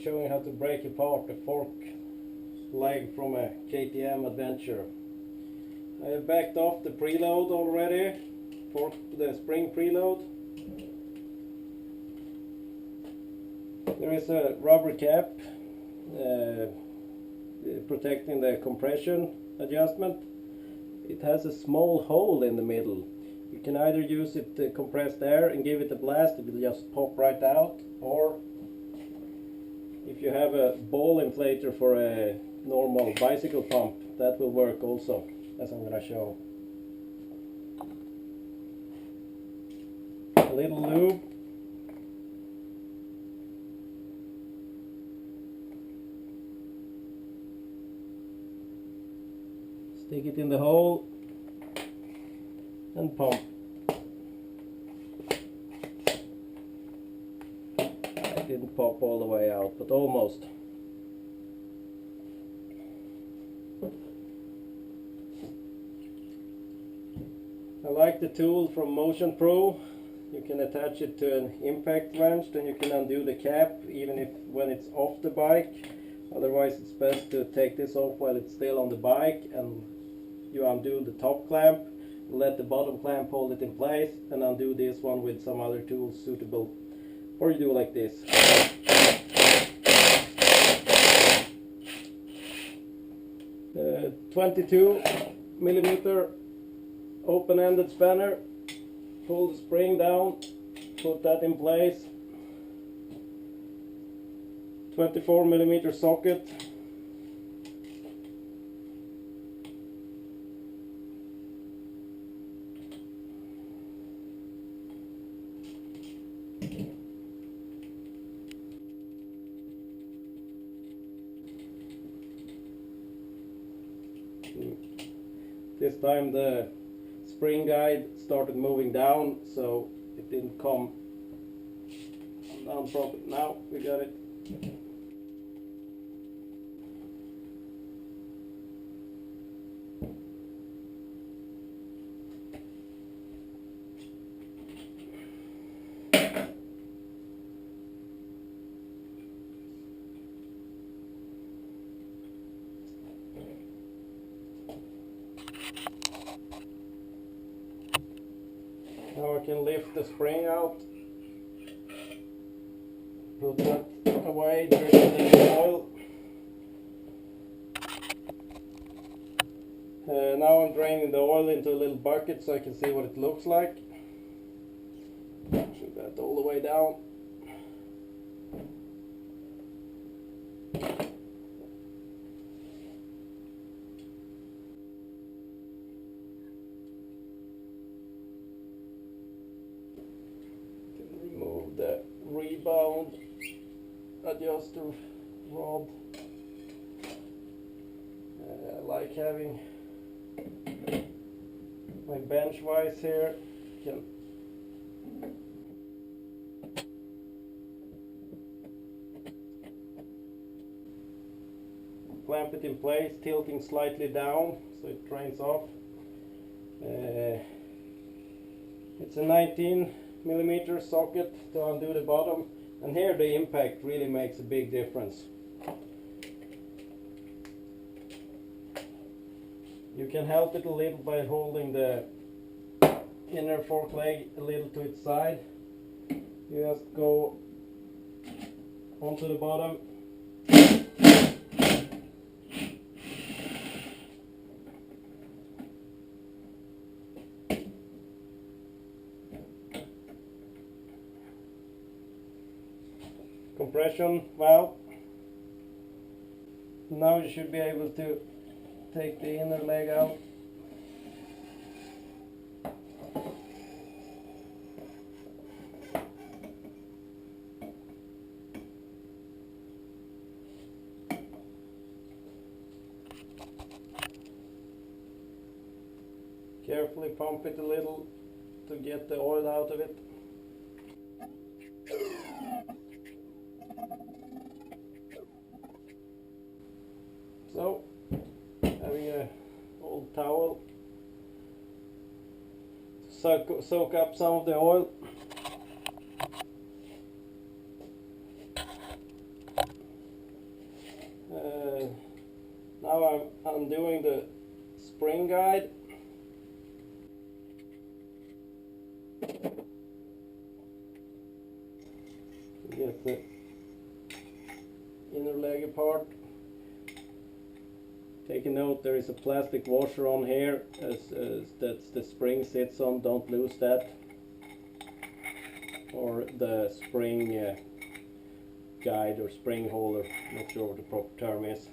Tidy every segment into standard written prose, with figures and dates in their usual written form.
showing how to break apart a fork leg from a KTM adventure. I have backed off the preload already, for the spring preload. There is a rubber cap protecting the compression adjustment. It has a small hole in the middle. You can either use it to compressed air and give it a blast, it will just pop right out, or if you have a ball inflator for a normal bicycle pump, that will work also, as I'm going to show. A little lube. Stick it in the hole and pump. It didn't pop all the way out, but almost. I like the tool from Motion Pro. You can attach it to an impact wrench, then you can undo the cap even when it's off the bike. Otherwise it's best to take this off while it's still on the bike, and you undo the top clamp, let the bottom clamp hold it in place, and undo this one with some other tools suitable. Or you do like this. 22mm open-ended spanner. Pull the spring down, put that in place. 24mm socket. This time the spring guide started moving down, so it didn't come down properly. Now we got it. Now I can lift the spring out, put that away, drip the oil. Now I'm draining the oil into a little bucket so I can see what it looks like. Shoot that all the way down. Remove the rebound adjuster rod. I like having my bench vise here. Can clamp it in place, tilting slightly down so it drains off. It's a 19mm socket to undo the bottom, and here the impact really makes a big difference. You can help it a little by holding the inner fork leg a little to its side. You just go onto the bottom. Compression valve. Now you should be able to take the inner leg out. Carefully pump it a little to get the oil out of it. So, having a old towel to soak up some of the oil. Now I'm undoing the spring guide. Get the inner leg apart. Take a note, there is a plastic washer on here as that the spring sits on. Don't lose that. Or the spring guide or spring holder, not sure what the proper term is.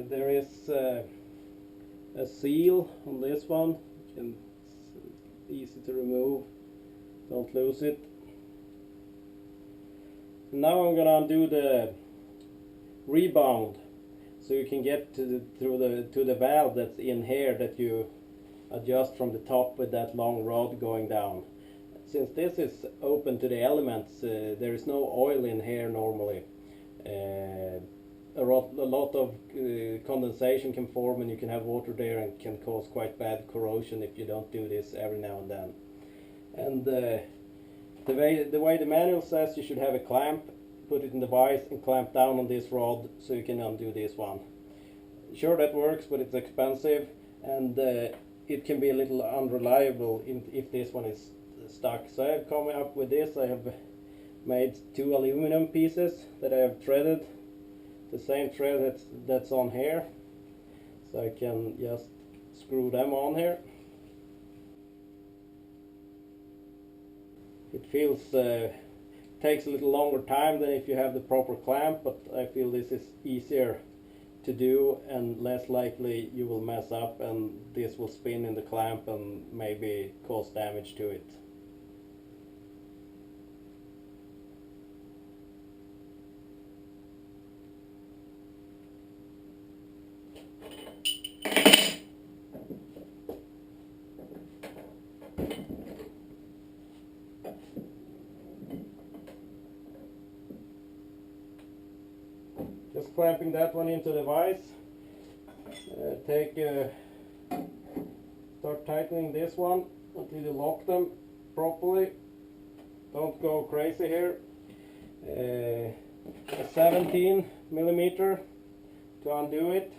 There is a seal on this one, it's easy to remove, don't lose it. Now I'm gonna undo the rebound so you can get to the valve that's in here that you adjust from the top with that long rod going down. Since this is open to the elements, there is no oil in here normally. A lot of condensation can form and you can have water there and can cause quite bad corrosion if you don't do this every now and then. And the way the manual says, you should have a clamp, put it in the vise and clamp down on this rod so you can undo this one. Sure, that works, but it's expensive, and it can be a little unreliable if this one is stuck. So I have come up with this. I have made 2 aluminum pieces that I have threaded, the same thread that's on here, so I can just screw them on here. It feels takes a little longer time than if you have the proper clamp, but I feel this is easier to do and less likely you will mess up and this will spin in the clamp and maybe cause damage to it. Just clamping that one into the vise. Start tightening this one until you lock them properly. Don't go crazy here. A 17mm to undo it.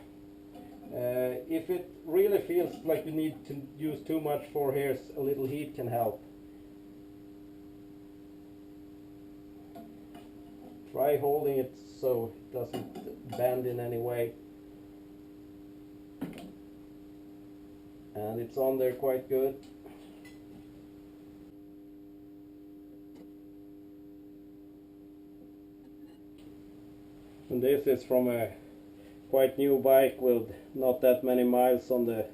If it really feels like you need to use too much for here, a little heat can help. Try holding it so it doesn't bend in any way. And it's on there quite good. And this is from a quite new bike with not that many miles on the,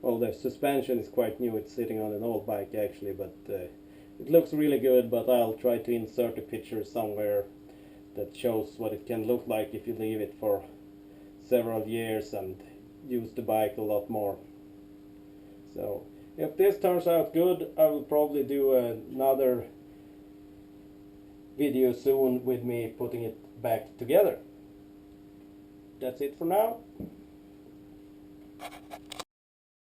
well, the suspension is quite new. It's sitting on an old bike actually, but it looks really good. But I'll try to insert a picture somewhere that shows what it can look like if you leave it for several years and use the bike a lot more. So if this turns out good, I will probably do another video soon with me putting it back together. That's it for now.